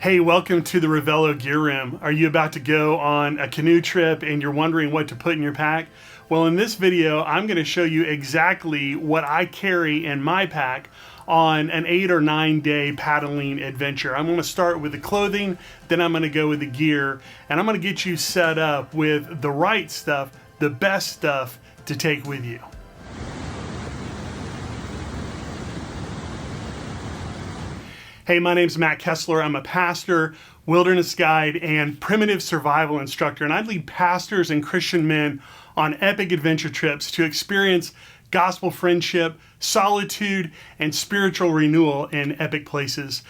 Hey, welcome to the Revello Gear Room. Are you about to go on a canoe trip and you're wondering what to put in your pack? Well, in this video, I'm going to show you exactly what I carry in my pack on an 8 or 9 day paddling adventure. I'm going to start with the clothing, then I'm going to go with the gear, and I'm going to get you set up with the right stuff, the best stuff to take with you. Hey, my name's Matt Kessler. I'm a pastor, wilderness guide, and primitive survival instructor, and I lead pastors and Christian men on epic adventure trips to experience gospel friendship, solitude, and spiritual renewal in epic places.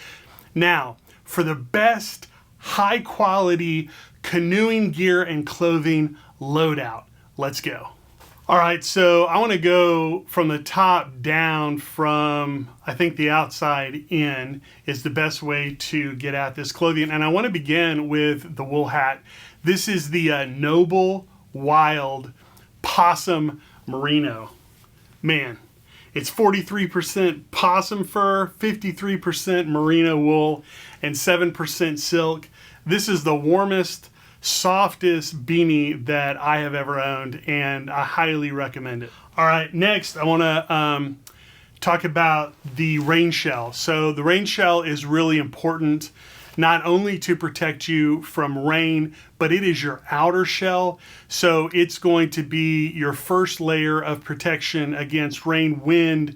Now, for the best high-quality canoeing gear and clothing loadout, let's go. All right, so I want to go from the top down, from I think the outside in is the best way to get at this clothing. And I want to begin with the wool hat. This is the Noble Wild Possum Merino. Man, it's 43% possum fur, 53% merino wool, and 7% silk. This is the warmest, softest beanie that I have ever owned, and I highly recommend it. All right, next I want to talk about the rain shell. So the rain shell is really important, not only to protect you from rain, but it is your outer shell. So it's going to be your first layer of protection against rain, wind,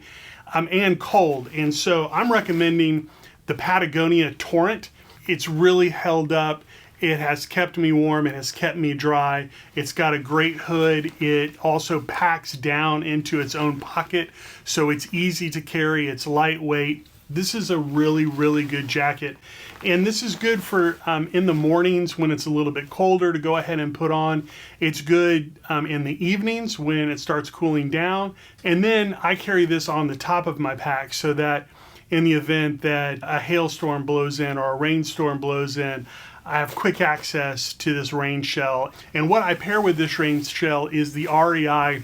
and cold. And so I'm recommending the Patagonia Torrent. It's really held up. It has kept me warm. It has kept me dry. It's got a great hood. It also packs down into its own pocket, so it's easy to carry. It's lightweight. This is a really, really good jacket. And this is good for in the mornings when it's a little bit colder to go ahead and put on. It's good in the evenings when it starts cooling down. And then I carry this on the top of my pack so that in the event that a hailstorm blows in or a rainstorm blows in, I have quick access to this rain shell. And what I pair with this rain shell is the REI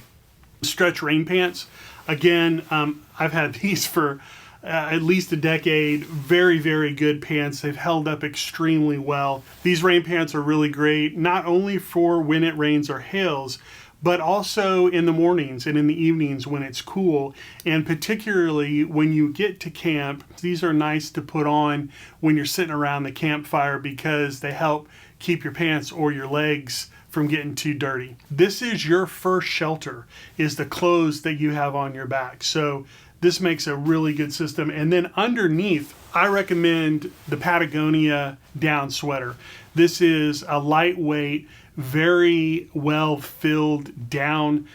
stretch rain pants. Again, I've had these for at least a decade. Very, very good pants. They've held up extremely well. These rain pants are really great, not only for when it rains or hails, but also in the mornings and in the evenings when it's cool, and particularly when you get to camp. These are nice to put on when you're sitting around the campfire because they help keep your pants or your legs from getting too dirty. This is your first shelter, is the clothes that you have on your back. So this makes a really good system. And then underneath, I recommend the Patagonia down sweater. This is a lightweight, very well filled down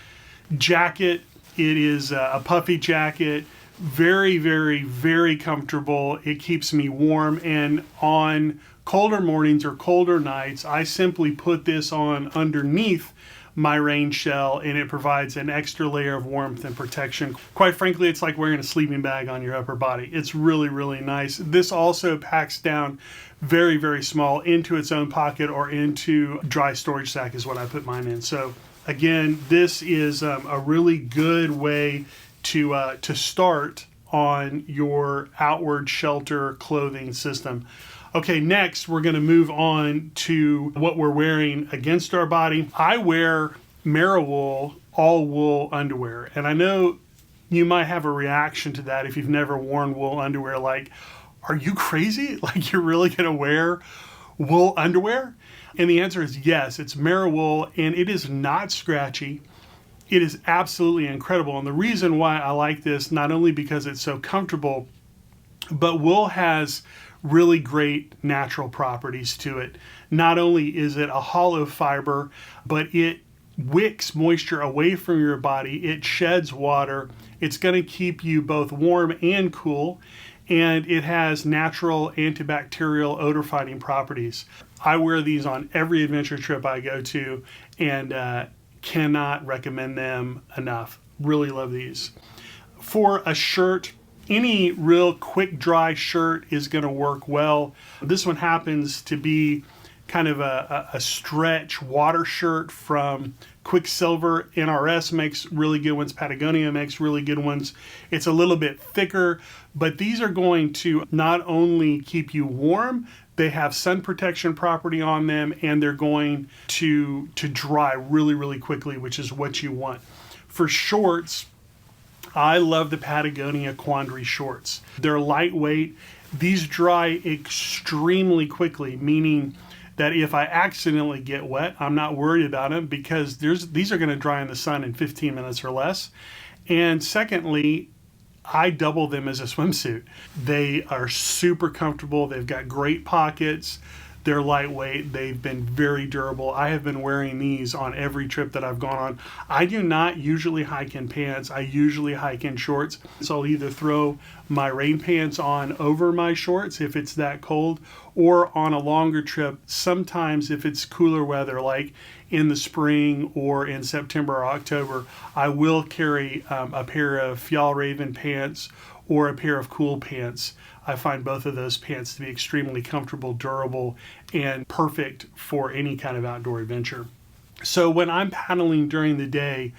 jacket. It is a puffy jacket, very, very, very comfortable. It keeps me warm, and on colder mornings or colder nights, I simply put this on underneath my rain shell, and it provides an extra layer of warmth and protection. Quite frankly, it's like wearing a sleeping bag on your upper body. It's really, really nice. This also packs down very, very small into its own pocket or into dry storage sack is what I put mine in. So again, this is a really good way to start on your outward shelter clothing system. Okay, next we're going to move on to what we're wearing against our body. I wear Marawool all wool underwear, and I know you might have a reaction to that if you've never worn wool underwear, like, are you crazy? Like, you're really going to wear wool underwear? And the answer is yes. It's Marawool, and it is not scratchy. It is absolutely incredible. And the reason why I like this, not only because it's so comfortable, but wool has really great natural properties to it. Not only is it a hollow fiber, but it wicks moisture away from your body. It sheds water. It's going to keep you both warm and cool. And it has natural antibacterial odor fighting properties. I wear these on every adventure trip I go to, and cannot recommend them enough. Really love these. For a shirt, any real quick dry shirt is going to work well. This one happens to be kind of a stretch water shirt from Quicksilver. NRS makes really good ones. Patagonia makes really good ones. It's a little bit thicker, but these are going to not only keep you warm, they have sun protection property on them, and they're going to dry really, really quickly, which is what you want. For shorts, I love the Patagonia Quandary shorts. They're lightweight. These dry extremely quickly, meaning that if I accidentally get wet, I'm not worried about them because these are going to dry in the sun in 15 minutes or less. And secondly, I double them as a swimsuit. They are super comfortable. They've got great pockets. They're lightweight. They've been very durable. I have been wearing these on every trip that I've gone on. I do not usually hike in pants. I usually hike in shorts. So I'll either throw my rain pants on over my shorts if it's that cold, or on a longer trip, sometimes if it's cooler weather, like in the spring or in September or October, I will carry a pair of Fjallraven pants or a pair of Cool pants. I find both of those pants to be extremely comfortable, durable, and perfect for any kind of outdoor adventure. So when I'm paddling during the day,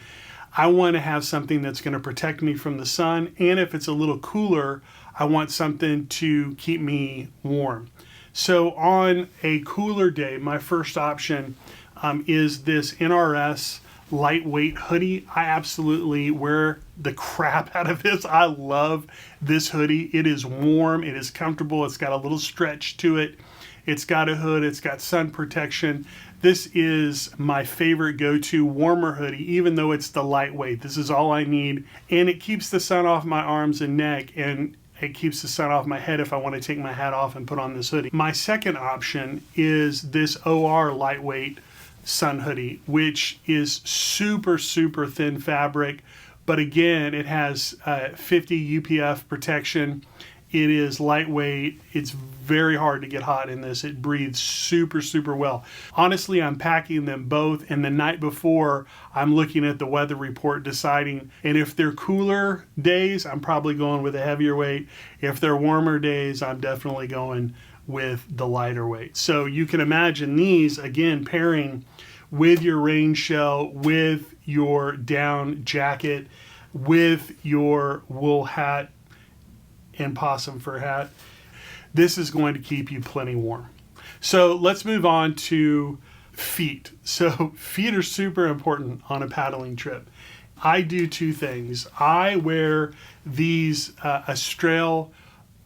I want to have something that's going to protect me from the sun, and if it's a little cooler, I want something to keep me warm. So on a cooler day, my first option is this NRS lightweight hoodie. I absolutely wear the crap out of this. I love this hoodie. It is warm, it is comfortable, it's got a little stretch to it, it's got a hood, it's got sun protection. This is my favorite go-to warmer hoodie, even though it's the lightweight. This is all I need, and it keeps the sun off my arms and neck, and it keeps the sun off my head if I want to take my hat off and put on this hoodie. My second option is this OR lightweight sun hoodie, which is super, super thin fabric, but again, it has 50 UPF protection. It is lightweight. It's very hard to get hot in this. It breathes super, super well. Honestly, I'm packing them both, and the night before, I'm looking at the weather report deciding, and if they're cooler days, I'm probably going with a heavier weight. If they're warmer days, I'm definitely going with the lighter weight. So you can imagine these, again, pairing with your rain shell, with your down jacket, with your wool hat and possum fur hat. This is going to keep you plenty warm. So let's move on to feet. So feet are super important on a paddling trip. I do two things. I wear these Astrail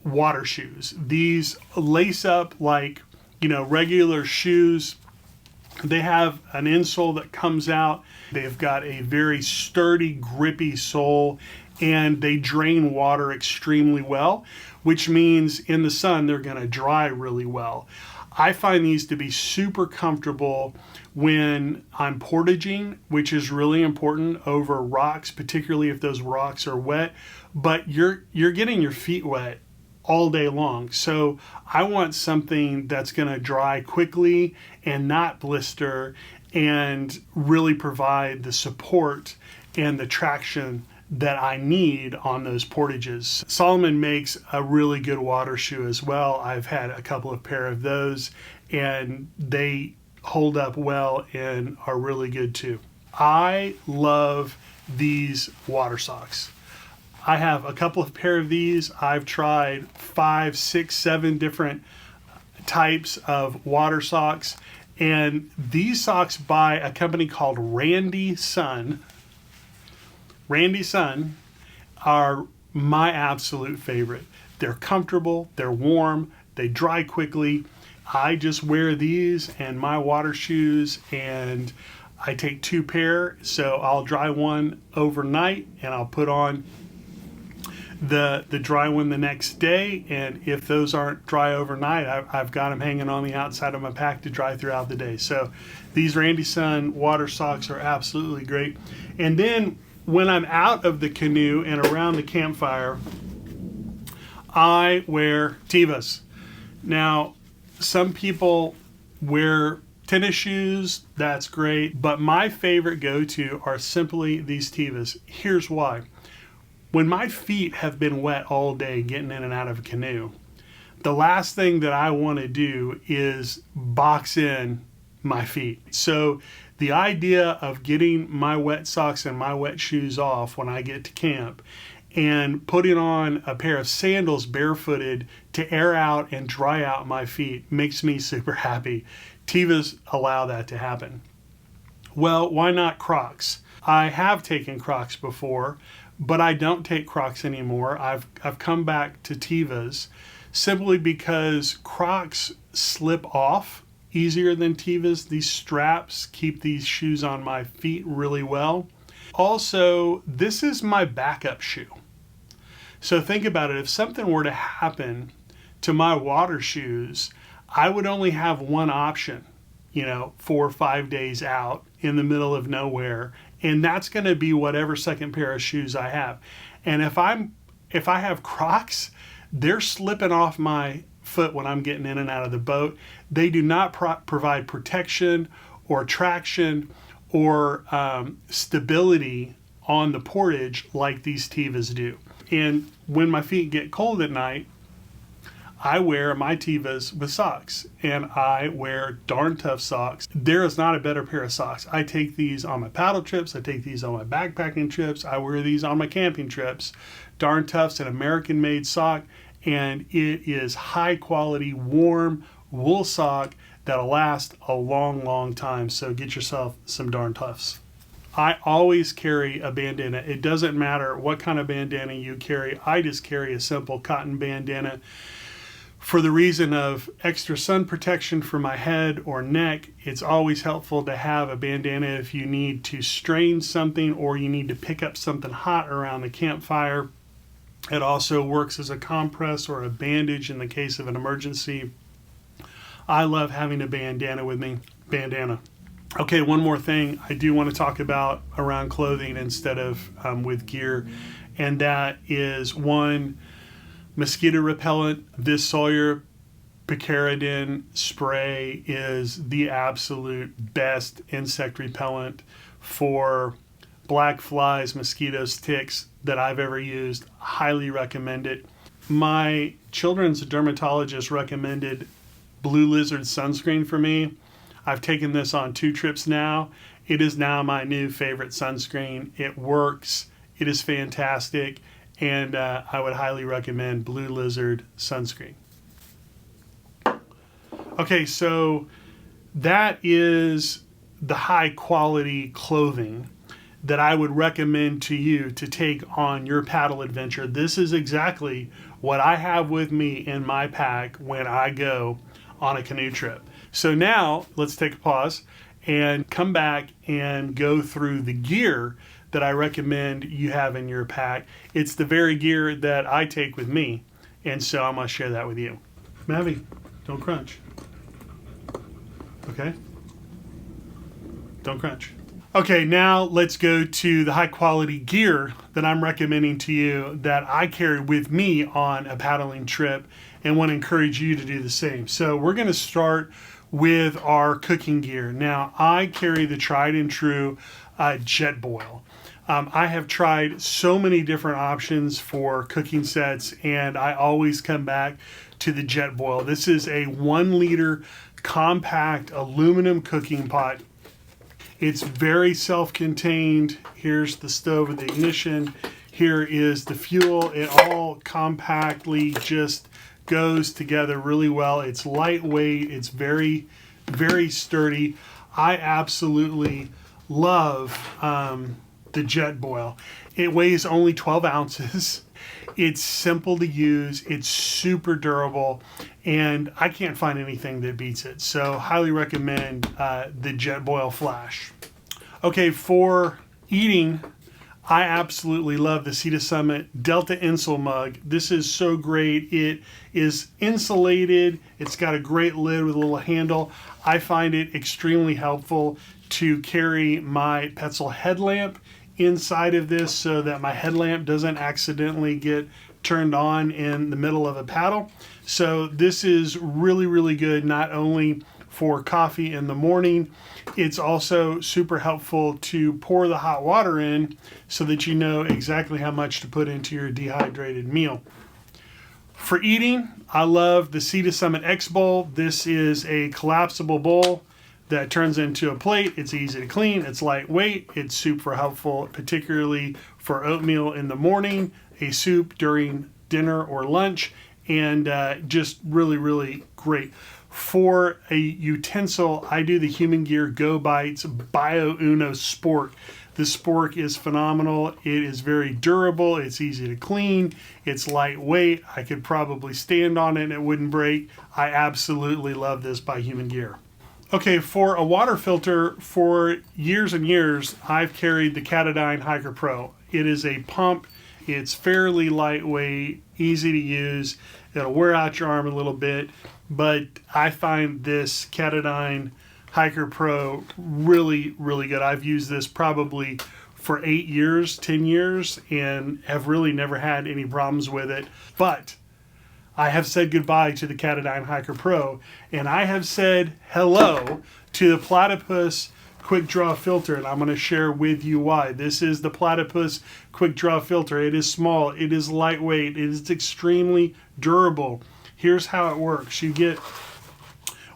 water shoes. These lace up like, regular shoes. They have an insole that comes out. They've got a very sturdy, grippy sole, and they drain water extremely well, which means in the sun, they're going to dry really well. I find these to be super comfortable when I'm portaging, which is really important over rocks, particularly if those rocks are wet, but you're getting your feet wet all day long. So I want something that's going to dry quickly and not blister and really provide the support and the traction that I need on those portages. Salomon makes a really good water shoe as well. I've had a couple of pair of those, and they hold up well and are really good too. I love these water socks. I have a couple of pair of these. I've tried 5, 6, 7 different types of water socks, and these socks by a company called Randy Sun are my absolute favorite. They're comfortable, they're warm, they dry quickly. I just wear these and my water shoes, and I take 2 pair, so I'll dry one overnight and I'll put on the dry one the next day, and if those aren't dry overnight, I've got them hanging on the outside of my pack to dry throughout the day. So these Randy Sun water socks are absolutely great. And then when I'm out of the canoe and around the campfire, I wear Tevas. Now, some people wear tennis shoes, that's great, but my favorite go-to are simply these Tevas. Here's why. When my feet have been wet all day getting in and out of a canoe, the last thing that I want to do is box in my feet. So the idea of getting my wet socks and my wet shoes off when I get to camp and putting on a pair of sandals barefooted to air out and dry out my feet makes me super happy. Tevas allow that to happen. Well, why not Crocs? I have taken Crocs before, but I don't take Crocs anymore. I've come back to Tevas simply because Crocs slip off easier than Tevas. These straps keep these shoes on my feet really well. Also, this is my backup shoe. So think about it. If something were to happen to my water shoes, I would only have one option, 4 or 5 days out in the middle of nowhere. And that's going to be whatever second pair of shoes I have. And if I have Crocs, they're slipping off my foot when I'm getting in and out of the boat. They do not provide protection or traction or stability on the portage like these Tevas do. And when my feet get cold at night, I wear my Tevas with socks, and I wear darn tough socks. There is not a better pair of socks. I take these on my paddle trips. I take these on my backpacking trips. I wear these on my camping trips. Darn Tough's an American-made sock, and it is high-quality, warm wool sock that'll last a long, long time. So get yourself some Darn Toughs. I always carry a bandana. It doesn't matter what kind of bandana you carry. I just carry a simple cotton bandana for the reason of extra sun protection for my head or neck. It's always helpful to have a bandana if you need to strain something or you need to pick up something hot around the campfire. It also works as a compress or a bandage in the case of an emergency. I love having a bandana with me. Bandana. Okay, one more thing I do want to talk about around clothing instead of with gear, and that is one, mosquito repellent. This Sawyer picaridin spray is the absolute best insect repellent for black flies, mosquitoes, ticks that I've ever used. Highly recommend it. My children's dermatologist recommended Blue Lizard sunscreen for me. I've taken this on 2 trips now. It is now my new favorite sunscreen. It works. It is fantastic. And I would highly recommend Blue Lizard sunscreen. Okay, so that is the high quality clothing that I would recommend to you to take on your paddle adventure. This is exactly what I have with me in my pack when I go on a canoe trip. So now let's take a pause and come back and go through the gear that I recommend you have in your pack. It's the very gear that I take with me, and so I'm going to share that with you. Mavi, don't crunch. Okay? Don't crunch. Okay, now let's go to the high quality gear that I'm recommending to you that I carry with me on a paddling trip and want to encourage you to do the same. So we're going to start with our cooking gear. Now, I carry the tried and true jet boil. I have tried so many different options for cooking sets, and I always come back to the jet boil. This is a 1 liter compact aluminum cooking pot. It's very self-contained. Here's the stove with the ignition. Here is the fuel. It all compactly just goes together really well. It's lightweight. It's very, very sturdy. I absolutely love the jet boil. It weighs only 12 ounces. It's simple to use. It's super durable, and I can't find anything that beats it. So highly recommend the jet boil flash. Okay, for eating, I absolutely love the Sea to Summit Delta Insul mug. This is so great. It is insulated. It's got a great lid with a little handle. I find it extremely helpful to carry my Petzl headlamp inside of this so that my headlamp doesn't accidentally get turned on in the middle of a paddle. So this is really, really good, not only for coffee in the morning, it's also super helpful to pour the hot water in so that you know exactly how much to put into your dehydrated meal. For eating, I love the Sea to Summit X Bowl. This is a collapsible bowl that turns into a plate. It's easy to clean. It's lightweight. It's super helpful, particularly for oatmeal in the morning, a soup during dinner or lunch, and just really, really great. For a utensil, I do the Human Gear Go Bites Bio Uno Spork. This spork is phenomenal. It is very durable. It's easy to clean. It's lightweight. I could probably stand on it and it wouldn't break. I absolutely love this by Human Gear. Okay, for a water filter, for years and years, I've carried the Canoeing Hiker Pro. It is a pump. It's fairly lightweight, easy to use. It'll wear out your arm a little bit, but I find this Canoeing Hiker Pro really, really good. I've used this probably for 8 years, 10 years, and have really never had any problems with it. But I have said goodbye to the Canoeing Hiker Pro, and I have said hello to the Platypus Quick Draw Filter, and I'm going to share with you why. This is the Platypus Quick Draw Filter. It is small, it is lightweight, it is extremely durable. Here's how it works. You get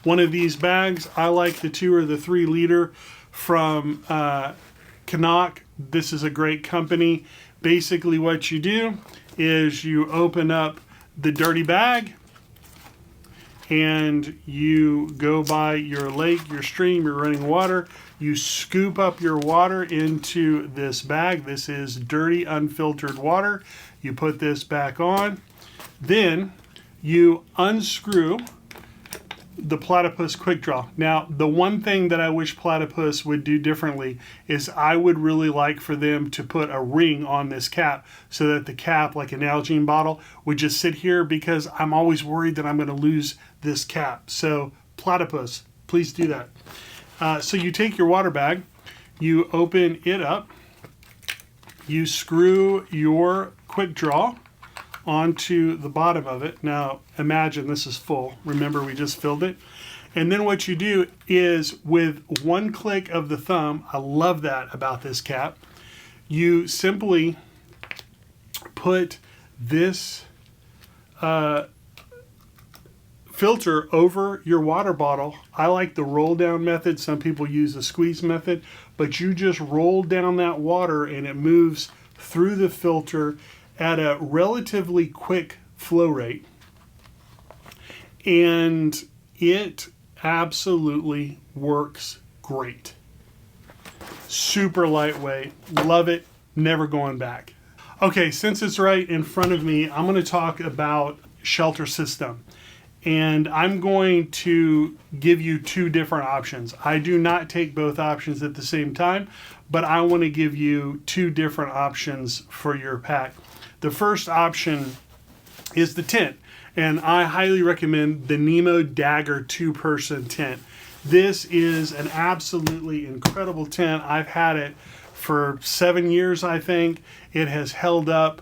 one of these bags. I like the 2 or the 3 liter from Canuck. This is a great company. Basically what you do is you open up the dirty bag and you go by your lake, your stream, your running water. You scoop up your water into this bag. This is dirty, unfiltered water. You put this back on. Then you unscrew the Platypus Quick Draw. Now, the one thing that I wish Platypus would do differently is I would really like for them to put a ring on this cap so that the cap, like an Nalgene bottle, would just sit here, because I'm always worried that I'm going to lose this cap. So Platypus, please do that. So you take your water bag, you open it up, you screw your Quick Draw onto the bottom of it. Now imagine this is full. Remember, we just filled it. And then what you do is, with one click of the thumb, I love that about this cap, you simply put this filter over your water bottle. I like the roll down method. Some people use the squeeze method, but you just roll down that water and it moves through the filter at a relatively quick flow rate, and it absolutely works great. Super lightweight, love it, never going back. Okay, since it's right in front of me, I'm going to talk about shelter system, and I'm going to give you 2 different options. I do not take both options at the same time, but I want to give you 2 different options for your pack. The first option is the tent, and I highly recommend the Nemo Dagger 2-person tent. This is an absolutely incredible tent. I've had it for 7 years, I think. It has held up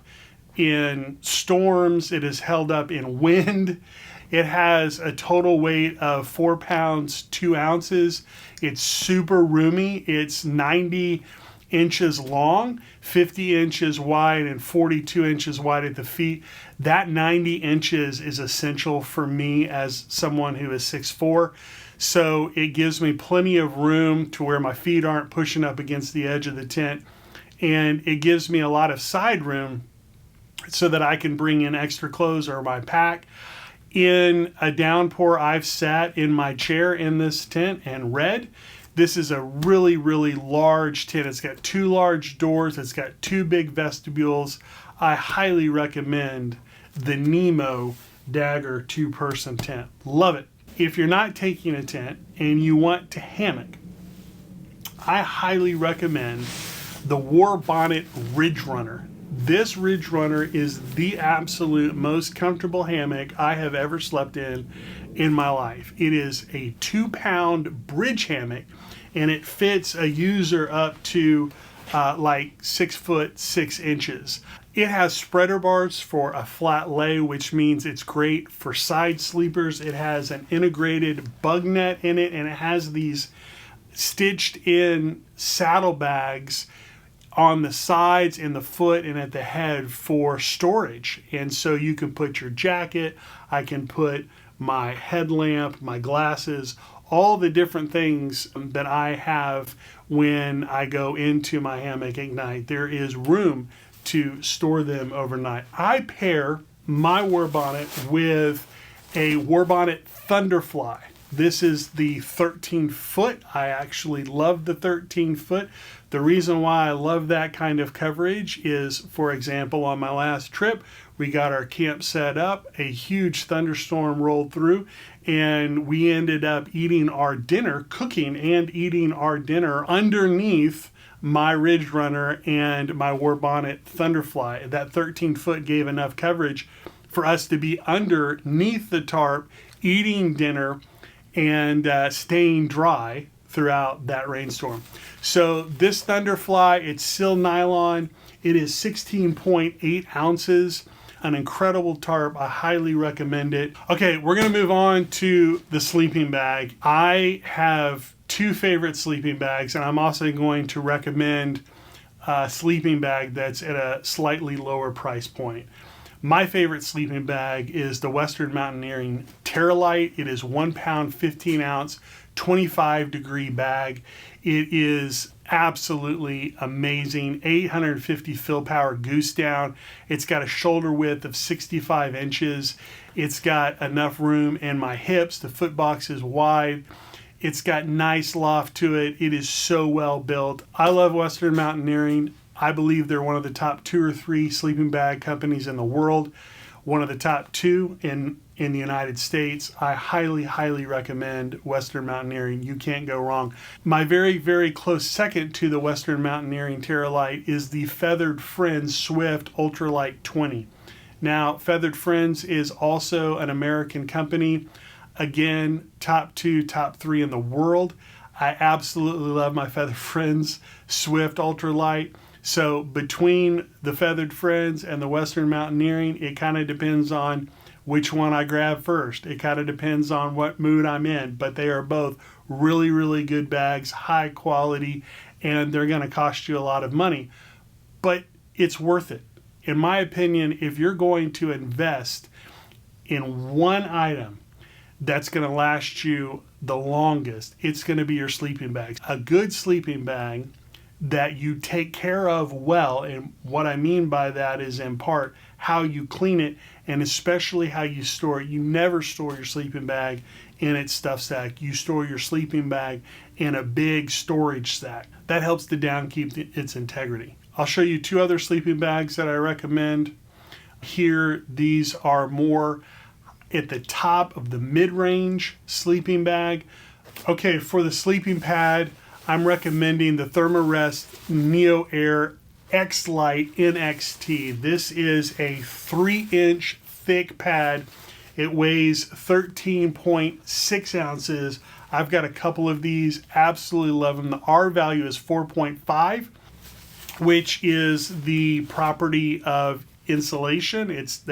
in storms. It has held up in wind. It has a total weight of 4 pounds, 2 ounces. It's super roomy. It's 90 inches long, 50 inches wide, and 42 inches wide at the feet. That 90 inches is essential for me as someone who is 6'4". So it gives me plenty of room to where my feet aren't pushing up against the edge of the tent. And it gives me a lot of side room so that I can bring in extra clothes or my pack. In a downpour, I've sat in my chair in this tent and read. This is a really, really large tent. It's got 2 large doors. It's got 2 big vestibules. I highly recommend the Nemo Dagger 2-person tent. Love it. If you're not taking a tent and you want to hammock, I highly recommend the War Bonnet Ridge Runner. This Ridge Runner is the absolute most comfortable hammock I have ever slept in my life. It is a 2-pound bridge hammock, and it fits a user up to like 6 foot 6 inches. It has spreader bars for a flat lay, which means it's great for side sleepers. It has an integrated bug net in it, and it has these stitched in saddlebags on the sides and the foot and at the head for storage. And so you can put your jacket, I can put my headlamp, my glasses, all the different things that I have when I go into my hammock at night. There is room to store them overnight. I pair my war bonnet with a war bonnet Thunderfly. This is the 13 foot. I actually love the 13 foot. The reason why I love that kind of coverage is, for example, on my last trip, we got our camp set up, a huge thunderstorm rolled through, and we ended up eating our dinner, cooking and eating our dinner underneath my Ridge Runner and my war bonnet Thunderfly. That 13 foot gave enough coverage for us to be underneath the tarp, eating dinner, and staying dry throughout that rainstorm. So this Thunderfly, it's still nylon. It is 16.8 ounces. An incredible tarp. I highly recommend it. Okay, we're going to move on to the sleeping bag. I have two favorite sleeping bags, and I'm also going to recommend a sleeping bag that's at a slightly lower price point. My favorite sleeping bag is the Western Mountaineering Terralite. It is 1 pound, 15 ounce, 25 degree bag. It is absolutely amazing. 850 fill power goose down. It's got a shoulder width of 65 inches. It's got enough room in my hips. The foot box is wide. It's got nice loft to it. It is so well built. I love Western Mountaineering. I believe they're one of the top 2 or 3 sleeping bag companies in the world. One of the top 2 in the United States. I highly recommend Western Mountaineering. You can't go wrong. My very, very close second to the Western Mountaineering Terralite is the Feathered Friends Swift Ultralight 20. Now, Feathered Friends is also an American company. Again, top 2, top 3 in the world. I absolutely love my Feathered Friends Swift Ultralight. So between the Feathered Friends and the Western Mountaineering, it kind of depends on which one I grab first. It kind of depends on what mood I'm in, but they are both really, really good bags, high quality, and they're going to cost you a lot of money, but it's worth it. In my opinion, if you're going to invest in one item that's going to last you the longest, it's going to be your sleeping bag. A good sleeping bag that you take care of well, and what I mean by that is in part how you clean it and especially how you store it. You never store your sleeping bag in its stuff sack. You store your sleeping bag in a big storage sack. That helps to downkeep its integrity. I'll show you 2 other sleeping bags that I recommend. Here, these are more at the top of the mid-range sleeping bag. Okay, for the sleeping pad, I'm recommending the Thermarest Neo Air X-Lite NXT. This is a 3-inch thick pad. It weighs 13.6 ounces. I've got a couple of these, absolutely love them. The R value is 4.5, which is the property of insulation. It's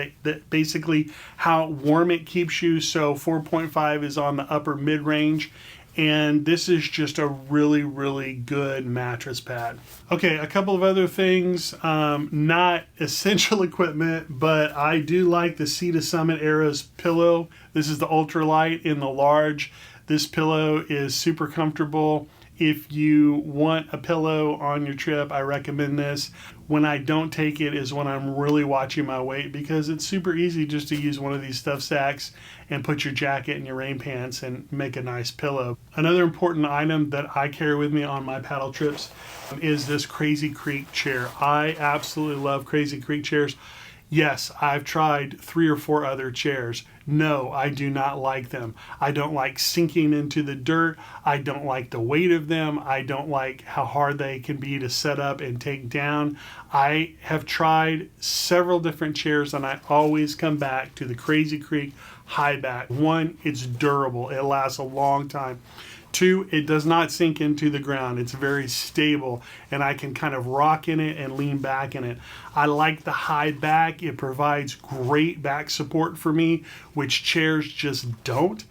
basically how warm it keeps you. So 4.5 is on the upper mid-range. And this is just a really, really good mattress pad. Okay, a couple of other things, not essential equipment, but I do like the Sea to Summit Era's pillow. This is the ultralight in the large. This pillow is super comfortable. If you want a pillow on your trip, I recommend this. When I don't take it is when I'm really watching my weight, because it's super easy just to use one of these stuff sacks and put your jacket and your rain pants and make a nice pillow. Another important item that I carry with me on my paddle trips is this Crazy Creek chair. I absolutely love Crazy Creek chairs. Yes, I've tried 3 or 4 other chairs. No, I do not like them. I don't like sinking into the dirt. I don't like the weight of them. I don't like how hard they can be to set up and take down. I have tried several different chairs and I always come back to the Crazy Creek high back. 1, it's durable. It lasts a long time. 2, it does not sink into the ground. It's very stable and I can kind of rock in it and lean back in it. I like the high back. It provides great back support for me, which chairs just don't.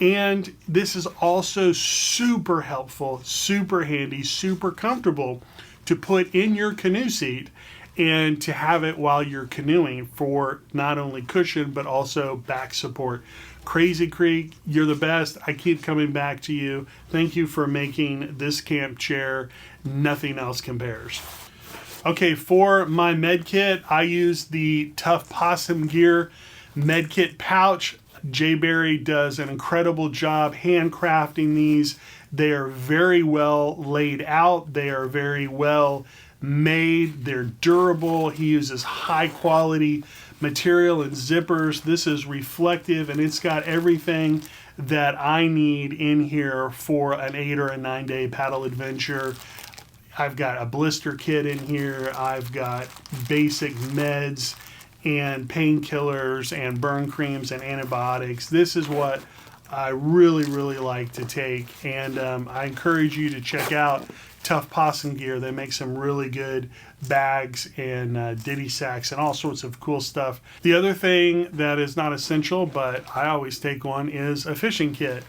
And this is also super helpful, super handy, super comfortable to put in your canoe seat and to have it while you're canoeing for not only cushion but also back support. Crazy Creek, you're the best. I keep coming back to you. Thank you for making this camp chair. Nothing else compares. Okay, for my med kit, I use the Tough Possum Gear med kit pouch. Jay Berry does an incredible job handcrafting these. They are very well laid out. They are very well made. They're durable. He uses high quality material and zippers. This is reflective, and it's got everything that I need in here for an 8 or a 9 day paddle adventure. I've got a blister kit in here. I've got basic meds and painkillers and burn creams and antibiotics. This is what I really, really like to take. And I encourage you to check out Tough Possum Gear. They make some really good bags and ditty sacks and all sorts of cool stuff. The other thing that is not essential, but I always take one, is a fishing kit.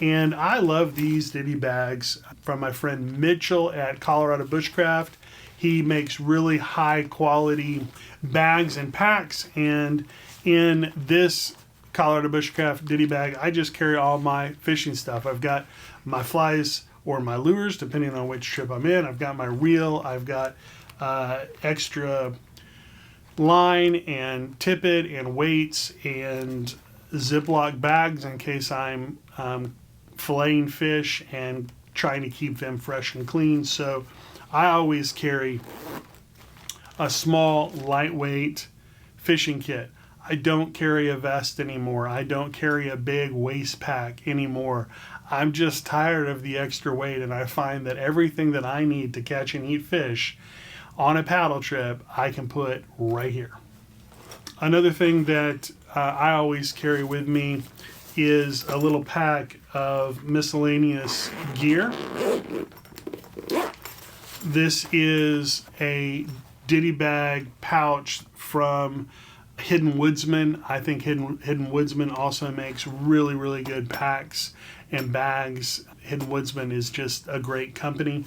And I love these ditty bags from my friend Mitchell at Colorado Bushcraft. He makes really high quality bags and packs. And in this Colorado Bushcraft ditty bag, I just carry all my fishing stuff. I've got my flies or my lures, depending on which trip I'm in. I've got my reel. I've got extra line and tippet and weights and Ziploc bags in case I'm filleting fish and trying to keep them fresh and clean. So I always carry a small, lightweight fishing kit. I don't carry a vest anymore. I don't carry a big waist pack anymore. I'm just tired of the extra weight, and I find that everything that I need to catch and eat fish on a paddle trip, I can put right here. Another thing that I always carry with me is a little pack of miscellaneous gear. This is a ditty bag pouch from Hidden Woodsman. I think Hidden Woodsman also makes really, really good packs and bags. Hidden Woodsman is just a great company.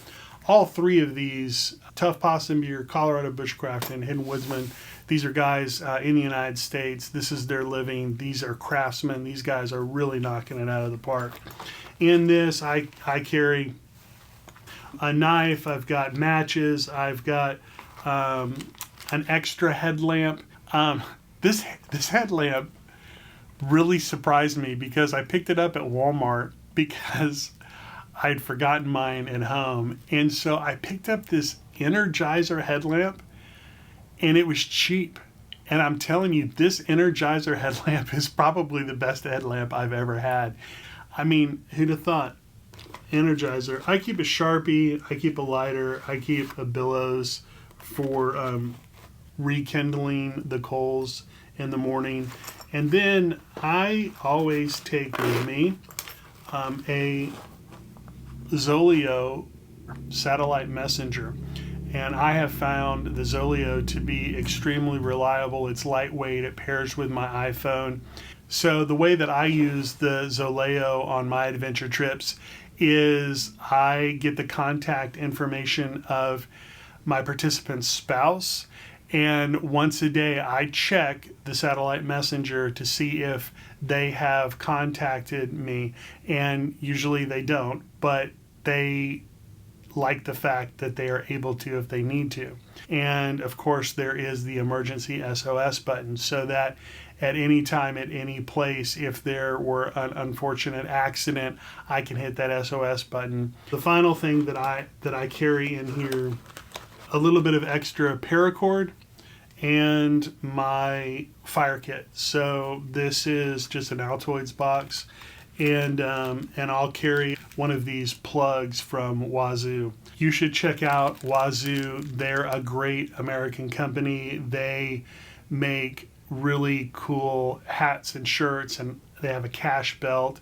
All three of these, Tough Possum Gear, Colorado Bushcraft, and Hidden Woodsman, these are guys in the United States. This is their living. These are craftsmen. These guys are really knocking it out of the park. In this, I carry a knife. I've got matches. I've got an extra headlamp. This headlamp really surprised me because I picked it up at Walmart because I'd forgotten mine at home. And so I picked up this Energizer headlamp, and it was cheap. And I'm telling you, this Energizer headlamp is probably the best headlamp I've ever had. I mean, who'd have thought? Energizer. I keep a Sharpie, I keep a lighter, I keep a billows for rekindling the coals in the morning. And then I always take with me a Zoleo satellite messenger. And I have found the Zoleo to be extremely reliable. It's lightweight. It pairs with my iPhone. So the way that I use the Zoleo on my adventure trips is I get the contact information of my participant's spouse, and once a day I check the satellite messenger to see if they have contacted me, and usually they don't, but they like the fact that they are able to if they need to. And of course there is the emergency SOS button, so that at any time, at any place, if there were an unfortunate accident, I can hit that SOS button. The final thing that I carry in here, a little bit of extra paracord and my fire kit. So this is just an Altoids box, and I'll carry one of these plugs from Wazoo. You should check out Wazoo. They're a great American company. They make really cool hats and shirts, and they have a cash belt,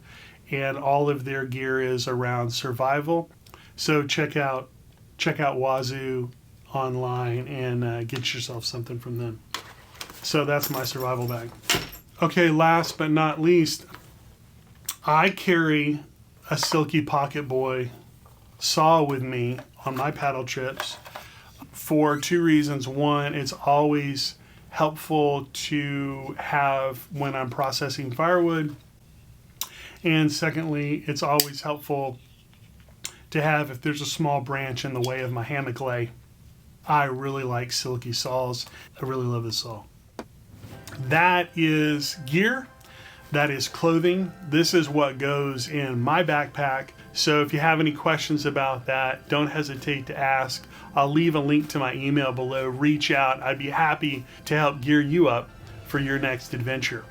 and all of their gear is around survival. So check out Wazoo online and get yourself something from them. So that's my survival bag. Okay, last but not least, I carry a Silky Pocket Boy saw with me on my paddle trips. for two reasons. One, it's always helpful to have when I'm processing firewood. And secondly, it's always helpful to have if there's a small branch in the way of my hammock lay. I really like silky saws. I really love this saw. That is gear. That is clothing. This is what goes in my backpack. So if you have any questions about that, don't hesitate to ask. I'll leave a link to my email below. Reach out. I'd be happy to help gear you up for your next adventure.